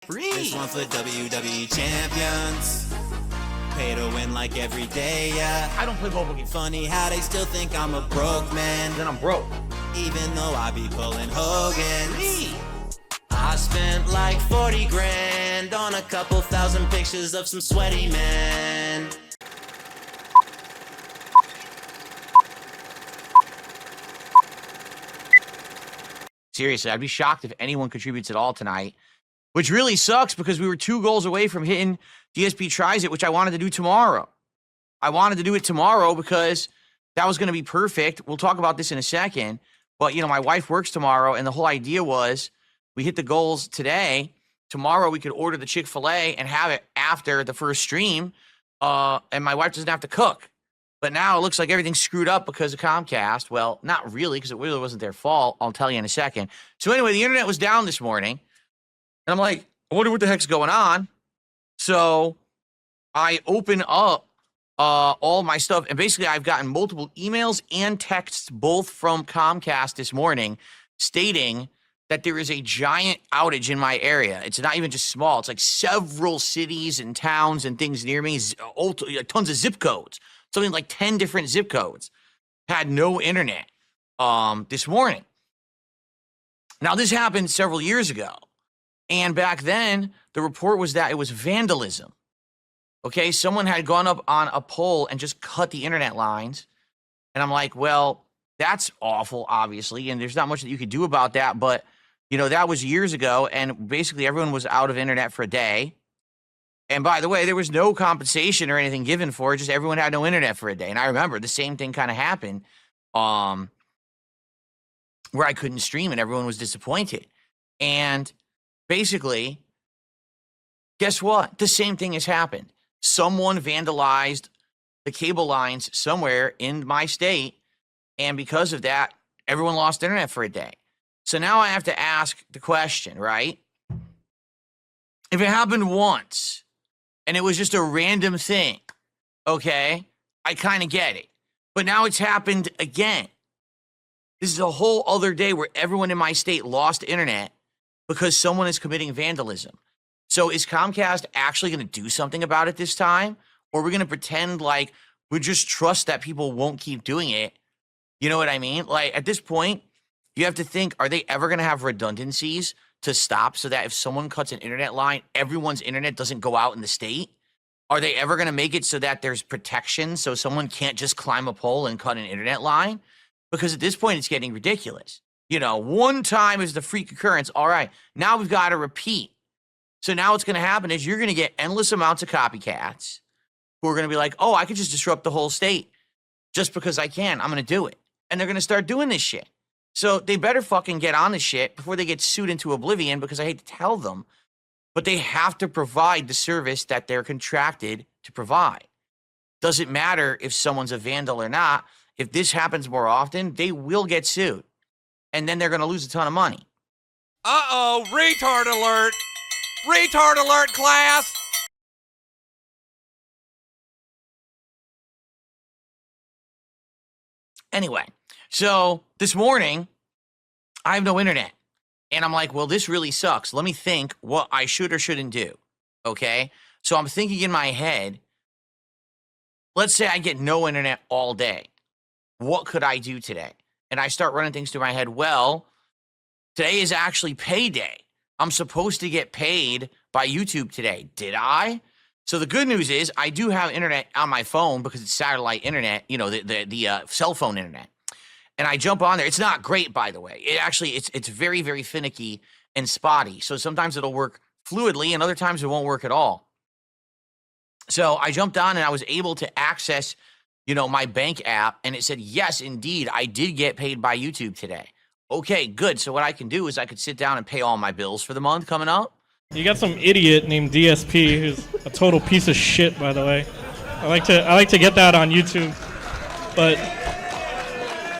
This one for WWE champions. Pay to win like every day, yeah. I don't play mobile games. Funny how they still think I'm a broke man. Then I'm broke. Even though I be pulling Hogan's. I spent like 40 grand on a couple thousand pictures of some sweaty men. Seriously, I'd be shocked if anyone contributes at all tonight, which really sucks because we were 2 goals away from hitting DSP Tries It, which I wanted to do tomorrow. I wanted to do it tomorrow because that was going to be perfect. We'll talk about this in a second. But, you know, my wife works tomorrow, and the whole idea was we hit the goals today. Tomorrow we could order the Chick-fil-A and have it after the first stream, and my wife doesn't have to cook. But now it looks like everything's screwed up because of Comcast. Well, not really, because it really wasn't their fault. I'll tell you in a second. So anyway, the internet was down this morning. And I'm like, I wonder what the heck's going on. So I open up all my stuff. And basically, I've gotten multiple emails and texts, both from Comcast this morning, stating that there is a giant outage in my area. It's not even just small. It's like several cities and towns and things near me, tons of zip codes. Something like 10 different zip codes had no internet this morning. Now, this happened several years ago. And back then, the report was that it was vandalism. Okay, someone had gone up on a pole and just cut the internet lines. And I'm like, well, that's awful, obviously. And there's not much that you could do about that. But, you know, that was years ago. And basically, everyone was out of internet for a day. And by the way, there was no compensation or anything given for it. Just everyone had no internet for a day. And I remember the same thing kind of happened where I couldn't stream and everyone was disappointed. And basically, guess what? The same thing has happened. Someone vandalized the cable lines somewhere in my state. And because of that, everyone lost internet for a day. So now I have to ask the question, right? If it happened once, and it was just a random thing, okay? I kind of get it. But now it's happened again. This is a whole other day where everyone in my state lost internet because someone is committing vandalism. So is Comcast actually going to do something about it this time? Or are we going to pretend like we just trust that people won't keep doing it? You know what I mean? Like, at this point, you have to think, are they ever going to have redundancies to stop so that if someone cuts an internet line, everyone's internet doesn't go out in the state? Are they ever going to make it so that there's protection so someone can't just climb a pole and cut an internet line? Because at this point, it's getting ridiculous. You know, one time is the freak occurrence. All right, now we've got to repeat. So now what's going to happen is you're going to get endless amounts of copycats who are going to be like, oh, I could just disrupt the whole state just because I can. I'm going to do it. And they're going to start doing this shit. So they better fucking get on this shit before they get sued into oblivion, because I hate to tell them, but they have to provide the service that they're contracted to provide. Doesn't matter if someone's a vandal or not. If this happens more often, they will get sued. And then they're going to lose a ton of money. Uh-oh, retard alert! Retard alert, class! Anyway, so this morning, I have no internet. And I'm like, well, this really sucks. Let me think what I should or shouldn't do. Okay? So I'm thinking in my head, let's say I get no internet all day. What could I do today? And I start running things through my head. Well, today is actually payday. I'm supposed to get paid by YouTube today. Did I? So the good news is I do have internet on my phone because it's satellite internet, you know, the cell phone internet. And I jump on there. It's not great, by the way. It's very, very finicky and spotty. So sometimes it'll work fluidly and other times it won't work at all. So I jumped on and I was able to access, you know, my bank app, and it said, yes, indeed, I did get paid by YouTube today. Okay, good. So what I can do is I could sit down and pay all my bills for the month coming up. You got some idiot named DSP who's a total piece of shit, by the way. I like to get that on YouTube, but